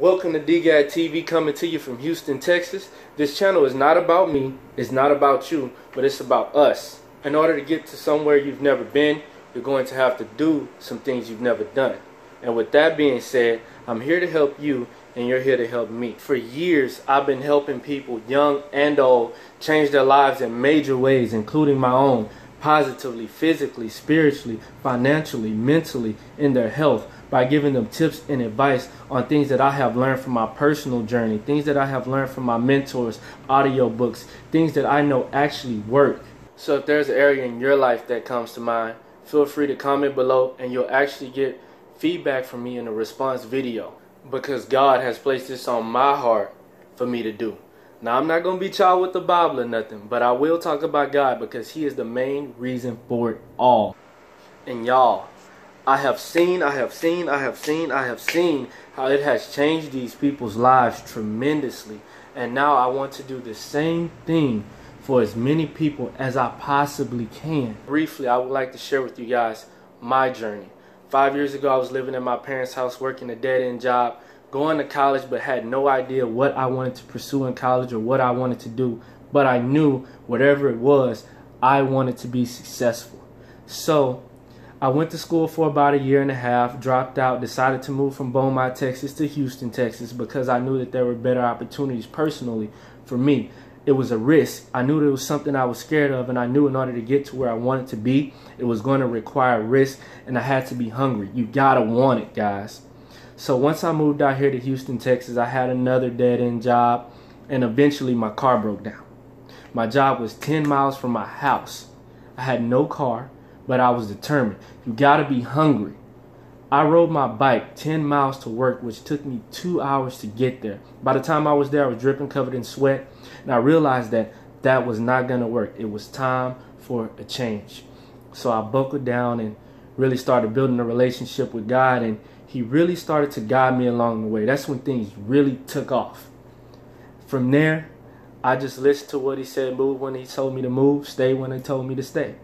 Welcome to DGat TV, coming to you from Houston, Texas. This channel is not about me, it's not about you, but it's about us. In order to get to somewhere you've never been, you're going to have to do some things you've never done. And with that being said, I'm here to help you and you're here to help me. For years, I've been helping people, young and old, change their lives in major ways, including my own, positively, physically, spiritually, financially, mentally, in their health, by giving them tips and advice on things that I have learned from my personal journey, things that I have learned from my mentors, audio books, things that I know actually work. So if there's an area in your life that comes to mind, feel free to comment below and you'll actually get feedback from me in a response video, because God has placed this on my heart for me to do. Now, I'm not going to beat y'all with the Bible or nothing, but I will talk about God because He is the main reason for it all. And y'all, I have seen how it has changed these people's lives tremendously. And now I want to do the same thing for as many people as I possibly can. Briefly, I would like to share with you guys my journey. 5 years ago, I was living in my parents' house, working a dead-end job, going to college, but had no idea what I wanted to pursue in college or what I wanted to do. But I knew whatever it was, I wanted to be successful. So I went to school for about a year and a half, dropped out, decided to move from Beaumont, Texas to Houston, Texas, because I knew that there were better opportunities personally for me. It was a risk. I knew there was something I was scared of, and I knew in order to get to where I wanted to be, it was going to require risk, and I had to be hungry. You gotta want it, guys. So once I moved out here to Houston, Texas, I had another dead-end job, and eventually my car broke down. My job was 10 miles from my house. I had no car, but I was determined. You gotta be hungry. I rode my bike 10 miles to work, which took me 2 hours to get there. By the time I was there, I was dripping, covered in sweat, and I realized that that was not gonna work. It was time for a change. So I buckled down and really started building a relationship with God, and He really started to guide me along the way. That's when things really took off. From there, I just listened to what He said, move when He told me to move, stay when He told me to stay.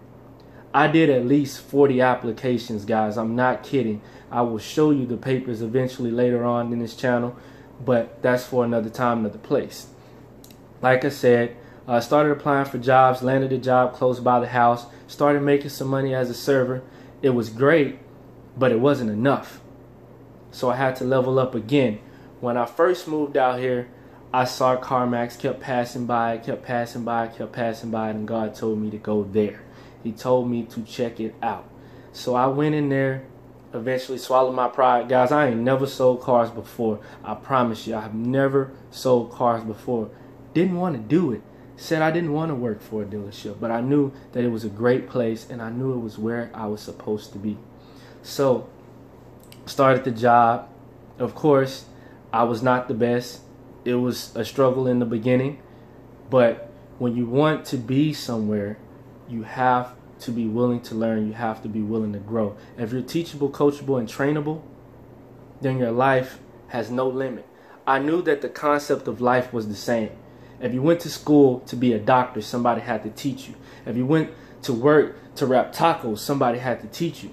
I did at least 40 applications, guys. I'm not kidding. I will show you the papers eventually later on in this channel, but that's for another time, another place. Like I said, I started applying for jobs, landed a job close by the house, started making some money as a server. It was great, but it wasn't enough. So I had to level up again. When I first moved out here, I saw CarMax, kept passing by, and God told me to go there. He told me to check it out. So I went in there, eventually swallowed my pride. Guys, I ain't never sold cars before. I promise you, I've never sold cars before. Didn't want to do it. Said I didn't want to work for a dealership, but I knew that it was a great place and I knew it was where I was supposed to be. So started the job. Of course, I was not the best. It was a struggle in the beginning, but when you want to be somewhere, you have to be willing to learn. You have to be willing to grow. If you're teachable, coachable, and trainable, then your life has no limit. I knew that the concept of life was the same. If you went to school to be a doctor, somebody had to teach you. If you went to work to wrap tacos, somebody had to teach you.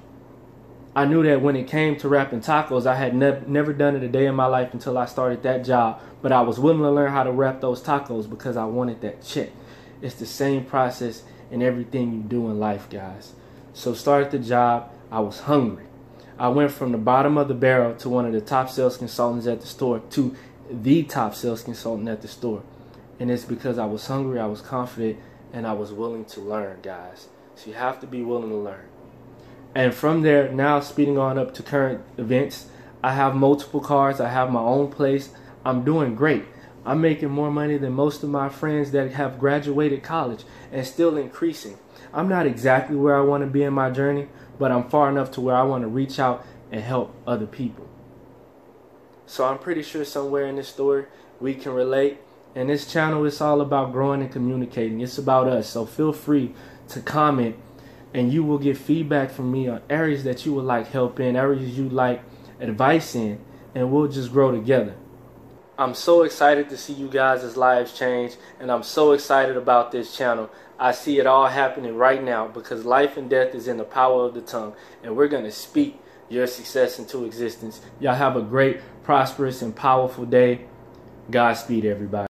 I knew that when it came to wrapping tacos, I had never done it a day in my life until I started that job. But I was willing to learn how to wrap those tacos because I wanted that check. It's the same process in everything you do in life, guys. So started the job. I was hungry. I went from the bottom of the barrel to one of the top sales consultants at the store to the top sales consultant at the store. And it's because I was hungry, I was confident, and I was willing to learn, guys. So you have to be willing to learn. And from there, now speeding on up to current events, I have multiple cars. I have my own place. I'm doing great. I'm making more money than most of my friends that have graduated college and still increasing. I'm not exactly where I want to be in my journey, but I'm far enough to where I want to reach out and help other people. So I'm pretty sure somewhere in this story we can relate. And this channel is all about growing and communicating. It's about us. So feel free to comment and you will get feedback from me on areas that you would like help in, areas you'd like advice in, and we'll just grow together. I'm so excited to see you guys' lives change, and I'm so excited about this channel. I see it all happening right now because life and death is in the power of the tongue, and we're going to speak your success into existence. Y'all have a great, prosperous, and powerful day. Godspeed, everybody.